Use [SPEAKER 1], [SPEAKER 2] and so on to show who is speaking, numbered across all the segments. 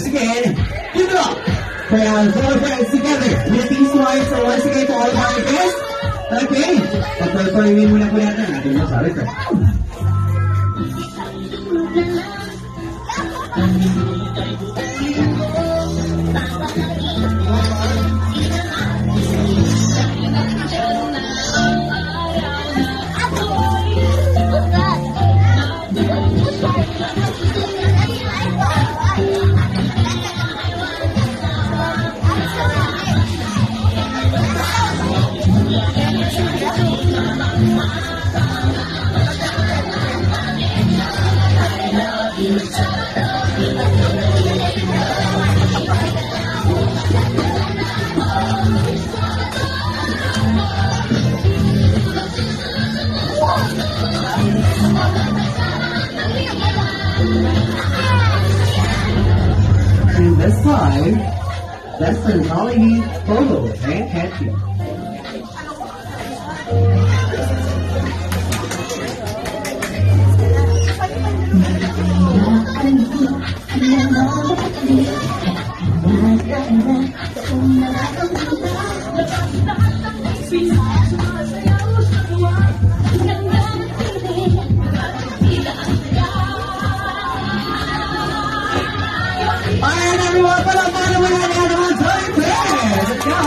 [SPEAKER 1] again, give it up for our four friends together with these ones. So once again, to all of our guests, okay, pag-performin muna po natin ang ating mga sabi ko. And this time, that's the Nolly photo and catchy. Alright, everyone, put up on the way out of the time. Let's go.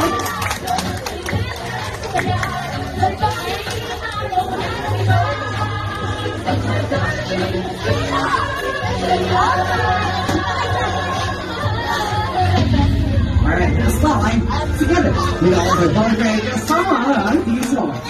[SPEAKER 1] Alright, this time, together, with all the fun great song, these songs.